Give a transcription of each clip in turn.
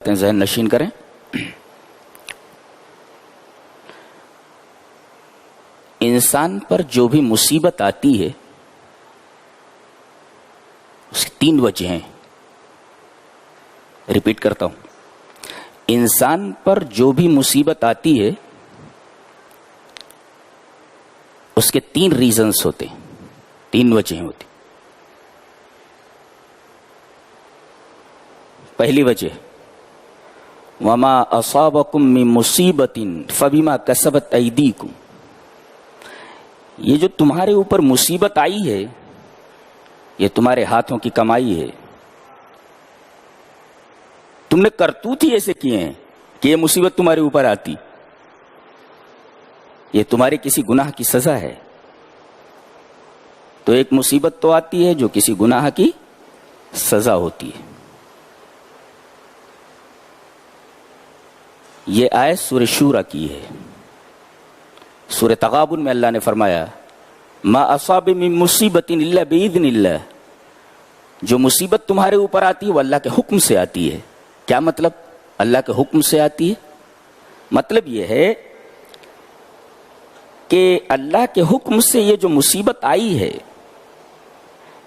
ذہن نشین کریں۔ انسان پر جو بھی مصیبت آتی ہے اس کی تین وجہ ہیں۔ ریپیٹ کرتا ہوں، انسان پر جو بھی مصیبت آتی ہے اس کے تین ریزنز ہوتے ہیں، تین وجہیں ہوتی۔ پہلی وجہ وما اصابکم من مصیبت فبما کسبت ایدیکم، یہ جو تمہارے اوپر مصیبت آئی ہے یہ تمہارے ہاتھوں کی کمائی ہے، تم نے کرتوت ہی ایسے کیے ہیں کہ یہ مصیبت تمہارے اوپر آتی، یہ تمہارے کسی گناہ کی سزا ہے۔ تو ایک مصیبت تو آتی ہے جو کسی گناہ کی سزا ہوتی ہے۔ یہ آیت سورہ شورى کی ہے۔ سورہ تغابن میں اللہ نے فرمایا ما اصاب من مصیبت الا باذن اللہ، جو مصیبت تمہارے اوپر آتی ہے وہ اللہ کے حکم سے آتی ہے۔ کیا مطلب؟ اللہ کے حکم سے آتی ہے، مطلب یہ ہے کہ اللہ کے حکم سے یہ جو مصیبت آئی ہے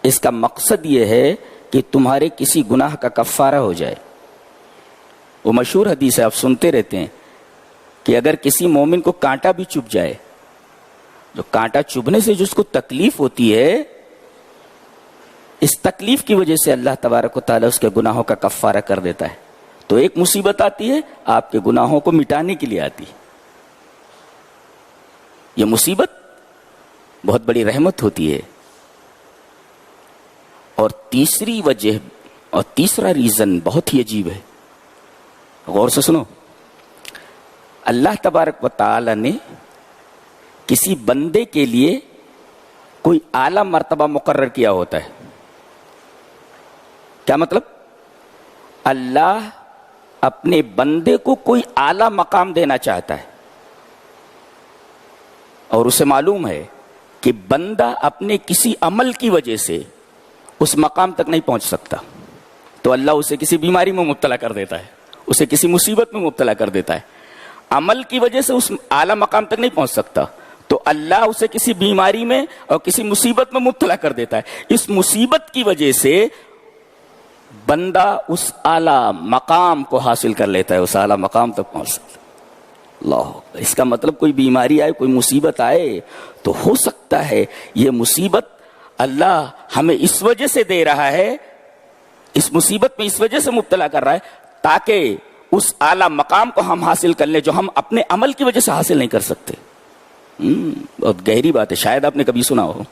اس کا مقصد یہ ہے کہ تمہارے کسی گناہ کا کفارہ ہو جائے۔ وہ مشہور حدیث ہے، آپ سنتے رہتے ہیں کہ اگر کسی مومن کو کانٹا بھی چبھ جائے، جو کانٹا چبھنے سے جو اس کو تکلیف ہوتی ہے، اس تکلیف کی وجہ سے اللہ تبارک و تعالیٰ اس کے گناہوں کا کفارہ کر دیتا ہے۔ تو ایک مصیبت آتی ہے آپ کے گناہوں کو مٹانے کے لیے آتی ہے۔ یہ مصیبت بہت بڑی رحمت ہوتی ہے۔ اور تیسری وجہ اور تیسرا ریزن بہت ہی عجیب ہے، غور سے سنو۔ اللہ تبارک و تعالی نے کسی بندے کے لیے کوئی اعلیٰ مرتبہ مقرر کیا ہوتا ہے۔ کیا مطلب؟ اللہ اپنے بندے کو کوئی اعلیٰ مقام دینا چاہتا ہے، اور اسے معلوم ہے کہ بندہ اپنے کسی عمل کی وجہ سے اس مقام تک نہیں پہنچ سکتا، تو اللہ اسے کسی بیماری میں مبتلا کر دیتا ہے، اسے کسی مصیبت میں مبتلا کر دیتا ہے۔ عمل کی وجہ سے اس اعلیٰ مقام تک نہیں پہنچ سکتا، تو اللہ اسے کسی بیماری میں اور کسی مصیبت میں مبتلا کر دیتا ہے۔ اس مصیبت کی وجہ سے بندہ اس اعلیٰ مقام کو حاصل کر لیتا ہے، اس اعلیٰ مقام تک پہنچ سکتا ہے۔ اللہ، اس کا مطلب کوئی بیماری آئے، کوئی مصیبت آئے تو ہو سکتا ہے یہ مصیبت اللہ ہمیں اس وجہ سے دے رہا ہے، اس مصیبت میں اس وجہ سے مبتلا کر رہا ہے تاکہ اس اعلیٰ مقام کو ہم حاصل کر لیں جو ہم اپنے عمل کی وجہ سے حاصل نہیں کر سکتے۔ بہت گہری بات ہے، شاید آپ نے کبھی سنا ہو۔